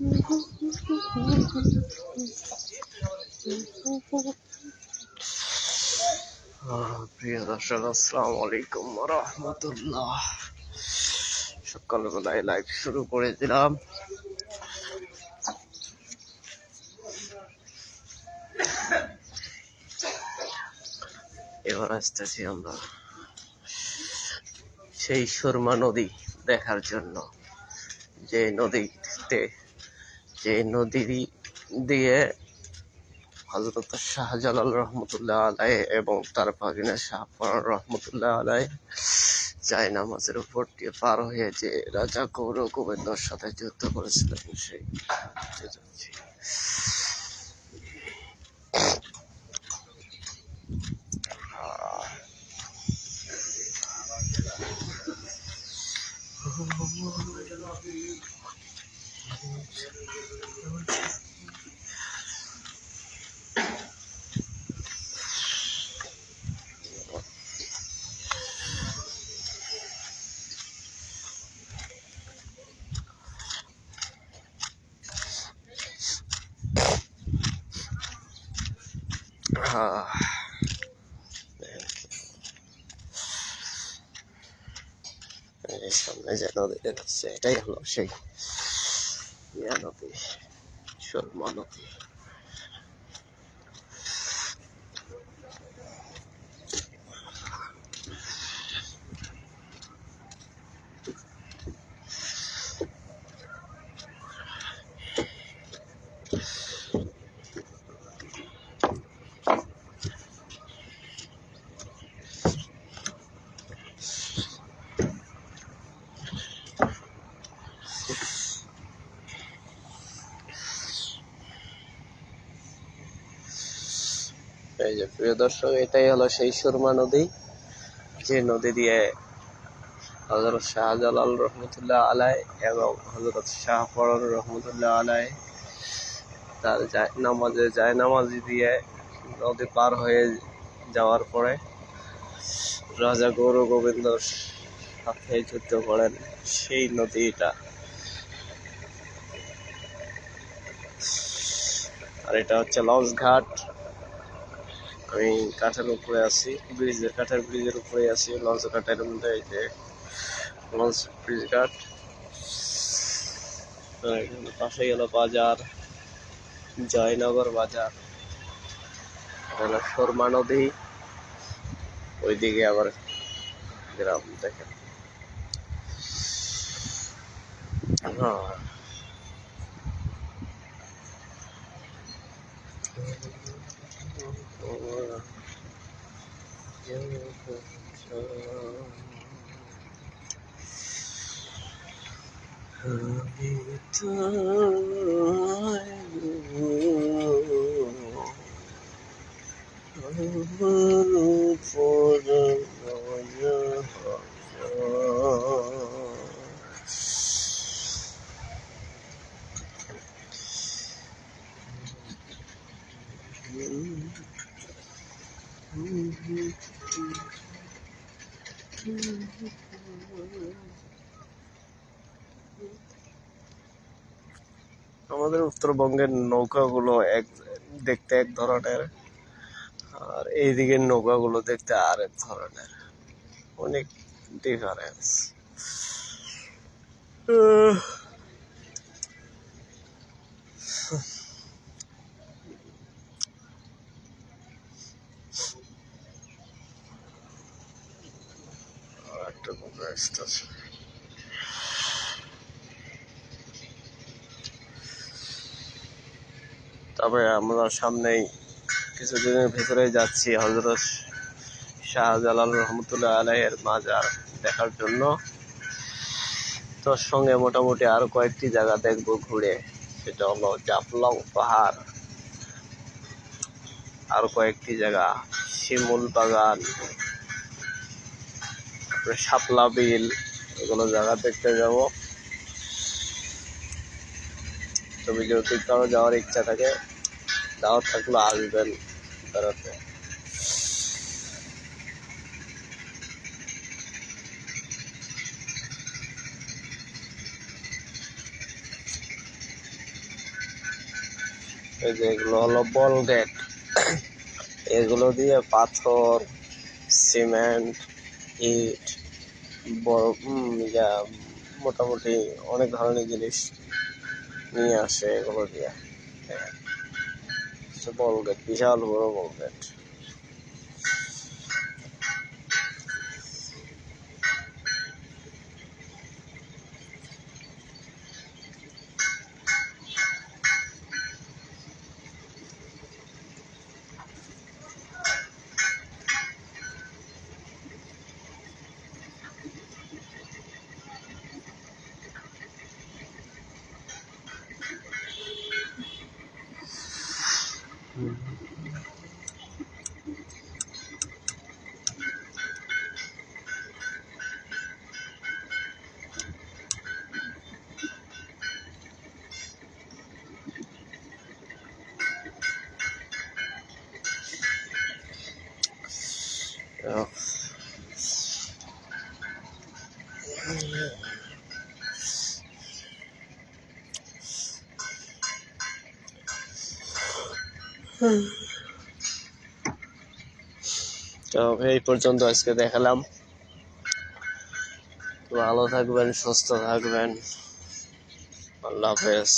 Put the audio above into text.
প্রিয় দর্শক, আসসালামু আলাইকুম ওয়া রাহমাতুল্লাহ। সকালবেলায় লাইভ শুরু করে দিলাম। এবার আসতেছি আমরা সেই সুরমা নদী দেখার জন্য, যে নদী দিয়ে হযরত শাহজালাল রহমতুল্লাহ আলাইহি এবং তার ভাগিনা শাহপরাণ রহমতুল্লাহ আলাইহি জায়নামাজের উপর দিয়ে পার হয়ে যে রাজা গৌর গোবিন্দর সাথে যুদ্ধ করেছিলেন সেই যাচ্ছি। সামনে যে নদী দেখাচ্ছে এটাই হলো সেই নদী, সুরমা নদী। এই যে প্রিয় দর্শক, এটাই হলো সেই সুরমা নদী, যে নদী দিয়ে হযরত শাহজালাল রহমতুল্লাহ আলাইহি এবং হযরত শাহপরাণ রহমতুল্লাহ আলাইহি তার জায়নামাজ দিয়ে নদী পার হয়ে যাওয়ার পরে রাজা গৌর গোবিন্দর সাথে যুদ্ধ করেন সেই নদীটা। আর এটা হচ্ছে লঞ্চ ঘাট। আমি কাঠের উপরে আছি, কাঠের ব্রিজের উপরে আছি। লঞ্চ ঘাটের মধ্যে এই যে লঞ্চ ব্রিজ ঘাট, পাশে গেল বাজার, জয়নগর বাজার, হলো সুরমা নদী, ওইদিকে আবার গ্রাম দেখেন। আমাদের উত্তরবঙ্গের নৌকাগুলো দেখতে এক ধরনের, আর এইদিকের নৌকাগুলো দেখতে আরেক ধরনের, অনেক ডিফারেন্স। একটা নৌকা আসতেছে। তবে আমরা সামনেই কিছুদিনের ভিতরে যাচ্ছি হযরত শাহজালাল রহমতুল্লাহ আলাইহির মাজার দেখার জন্য। তার সঙ্গে মোটামুটি আরো কয়েকটি জায়গা দেখবো ঘুরে। সেটা হলো জাফলং পাহাড়, আরো কয়েকটি জায়গা, শিমুল বাগান, শাপলা বিল, এগুলো জায়গা দেখতে যাব। তবে যদি কারো যাওয়ার ইচ্ছা থাকে, দাওয়াত থাকলে আসবেন বেড়াতে। এই যে এগুলো হলো বল গেট, এগুলো দিয়ে পাথর, সিমেন্ট, ইট, বড় মোটামুটি অনেক ধরনের জিনিস নিয়ে আসে এগুলো দিয়ে। বল গেট, বিশাল বড় বল গেট। তো এই পর্যন্ত আজকে দেখালাম। ভালো থাকবেন, সুস্থ থাকবেন, আল্লাহ হাফেজ।